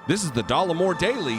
This is the Dollemore Daily.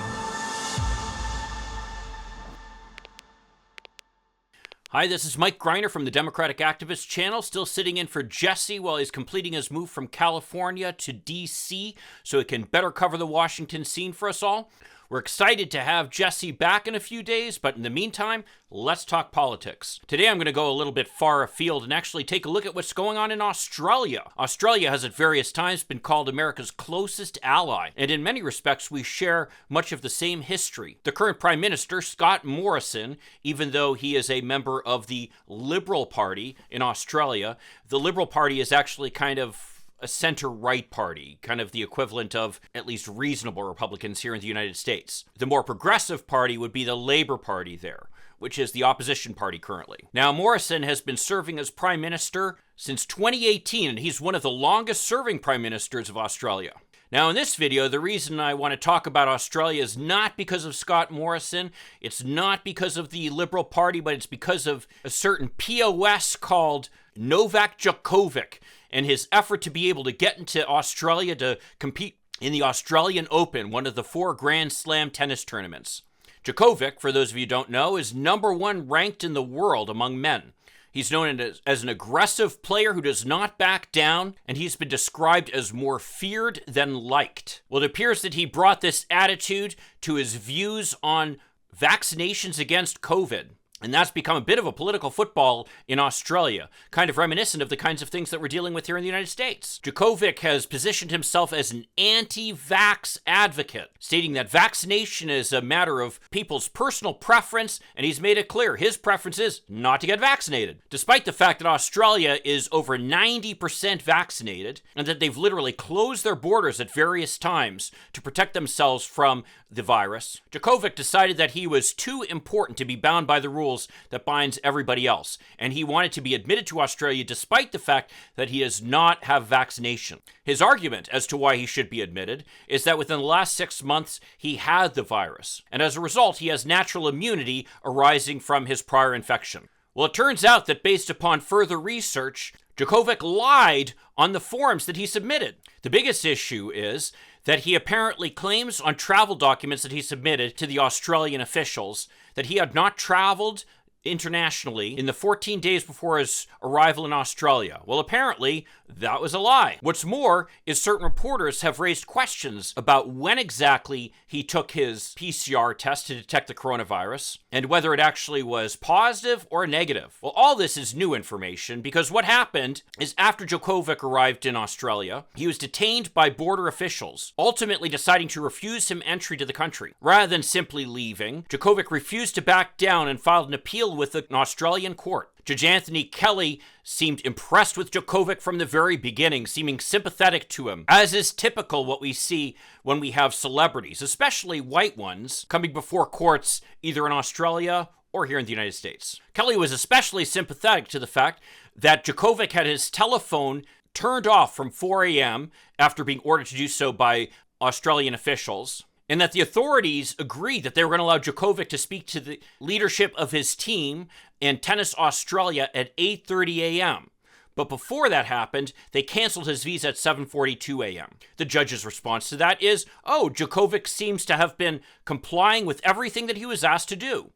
Hi, this is Mike Greiner from the Democratic Activist Channel, still sitting in for Jesse while he's completing his move from California to D.C. so he can better cover the Washington scene for us all. We're excited to have Jesse back in a few days, but in the meantime, let's talk politics. Today I'm going to go a little bit far afield and actually take a look at what's going on in Australia. Australia has at various times been called America's closest ally, and in many respects we share much of the same history. The current Prime Minister, Scott Morrison, even though he is a member of the Liberal Party in Australia, the Liberal Party is actually kind of a center-right party, kind of the equivalent of at least reasonable Republicans here in the United States. The more progressive party would be the Labour Party there, which is the opposition party currently. Now, Morrison has been serving as Prime Minister since 2018, and he's one of the longest-serving Prime Ministers of Australia. Now, in this video, the reason I want to talk about Australia is not because of Scott Morrison, it's not because of the Liberal Party, but it's because of a certain POS called Novak Djokovic and his effort to be able to get into Australia to compete in the Australian Open, one of the 4 Grand Slam tennis tournaments. Djokovic, for those of you who don't know, is #1 ranked in the world among men. He's known as an aggressive player who does not back down, and he's been described as more feared than liked. Well, it appears that he brought this attitude to his views on vaccinations against COVID. And that's become a bit of a political football in Australia, kind of reminiscent of the kinds of things that we're dealing with here in the United States. Djokovic has positioned himself as an anti-vax advocate, stating that vaccination is a matter of people's personal preference, and he's made it clear his preference is not to get vaccinated. Despite the fact that Australia is over 90% vaccinated, and that they've literally closed their borders at various times to protect themselves from the virus, Djokovic decided that he was too important to be bound by the rules that binds everybody else, and he wanted to be admitted to Australia despite the fact that he does not have vaccination. His argument as to why he should be admitted is that within the last 6 months he had the virus, and as a result he has natural immunity arising from his prior infection. Well, it turns out that based upon further research, Djokovic lied on the forms that he submitted. The biggest issue is that he apparently claims on travel documents that he submitted to the Australian officials that he had not traveled internationally in the 14 days before his arrival in Australia. Well, apparently, that was a lie. What's more is certain reporters have raised questions about when exactly he took his PCR test to detect the coronavirus and whether it actually was positive or negative. Well, all this is new information because what happened is after Djokovic arrived in Australia, he was detained by border officials, ultimately deciding to refuse him entry to the country. Rather than simply leaving, Djokovic refused to back down and filed an appeal with an Australian court. Judge Anthony Kelly seemed impressed with Djokovic from the very beginning, seeming sympathetic to him, as is typical what we see when we have celebrities, especially white ones, coming before courts either in Australia or here in the United States. Kelly was especially sympathetic to the fact that Djokovic had his telephone turned off from 4 a.m. after being ordered to do so by Australian officials, and that the authorities agreed that they were going to allow Djokovic to speak to the leadership of his team in Tennis Australia at 8:30 a.m. But before that happened, they canceled his visa at 7:42 a.m. The judge's response to that is, Djokovic seems to have been complying with everything that he was asked to do.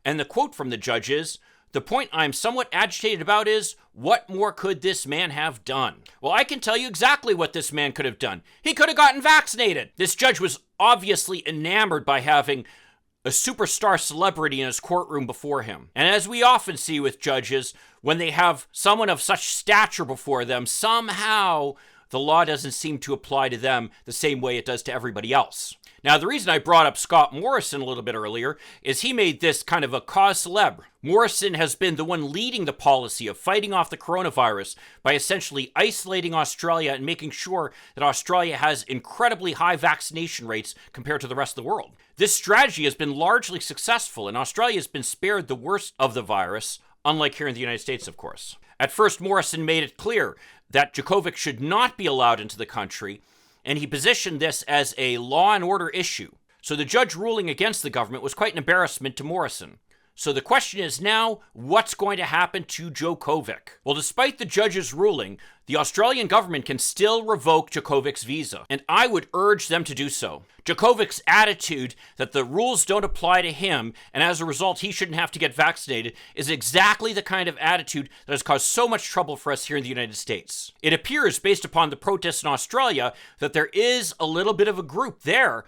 And the quote from the judge is, "The point I'm somewhat agitated about is, what more could this man have done?" Well, I can tell you exactly what this man could have done. He could have gotten vaccinated. This judge was obviously enamored by having a superstar celebrity in his courtroom before him. And as we often see with judges, when they have someone of such stature before them, somehow the law doesn't seem to apply to them the same way it does to everybody else. Now, the reason I brought up Scott Morrison a little bit earlier is he made this kind of a cause célèbre. Morrison has been the one leading the policy of fighting off the coronavirus by essentially isolating Australia and making sure that Australia has incredibly high vaccination rates compared to the rest of the world. This strategy has been largely successful, and Australia has been spared the worst of the virus, unlike here in the United States, of course. At first, Morrison made it clear that Djokovic should not be allowed into the country, and he positioned this as a law and order issue. So the judge ruling against the government was quite an embarrassment to Morrison. So the question is now, what's going to happen to Djokovic? Well, despite the judge's ruling, the Australian government can still revoke Djokovic's visa, and I would urge them to do so. Djokovic's attitude that the rules don't apply to him, and as a result he shouldn't have to get vaccinated, is exactly the kind of attitude that has caused so much trouble for us here in the United States. It appears, based upon the protests in Australia, that there is a little bit of a group there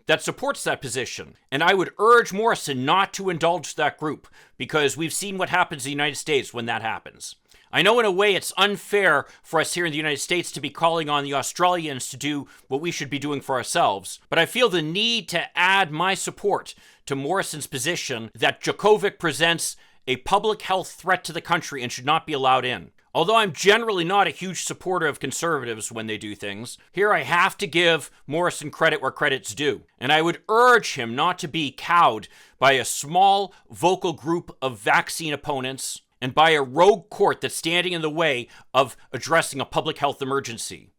that supports that position. And I would urge Morrison not to indulge that group, because we've seen what happens in the United States when that happens. I know in a way it's unfair for us here in the United States to be calling on the Australians to do what we should be doing for ourselves, but I feel the need to add my support to Morrison's position that Djokovic presents a public health threat to the country and should not be allowed in. Although I'm generally not a huge supporter of conservatives when they do things, here I have to give Morrison credit where credit's due. And I would urge him not to be cowed by a small, vocal group of vaccine opponents and by a rogue court that's standing in the way of addressing a public health emergency.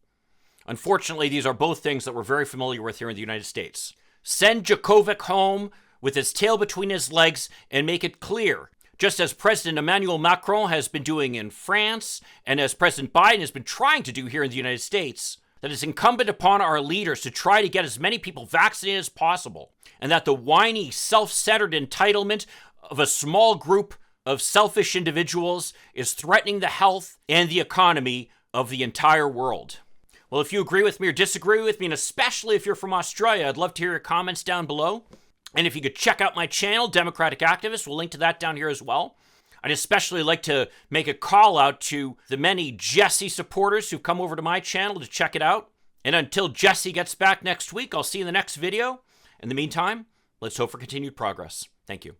Unfortunately, these are both things that we're very familiar with here in the United States. Send Djokovic home with his tail between his legs and make it clear, just as President Emmanuel Macron has been doing in France, and as President Biden has been trying to do here in the United States, that it's incumbent upon our leaders to try to get as many people vaccinated as possible, and that the whiny, self-centered entitlement of a small group of selfish individuals is threatening the health and the economy of the entire world. Well, if you agree with me or disagree with me, and especially if you're from Australia, I'd love to hear your comments down below. And if you could check out my channel, Democratic Activist, we'll link to that down here as well. I'd especially like to make a call out to the many Jesse supporters who've come over to my channel to check it out. And until Jesse gets back next week, I'll see you in the next video. In the meantime, let's hope for continued progress. Thank you.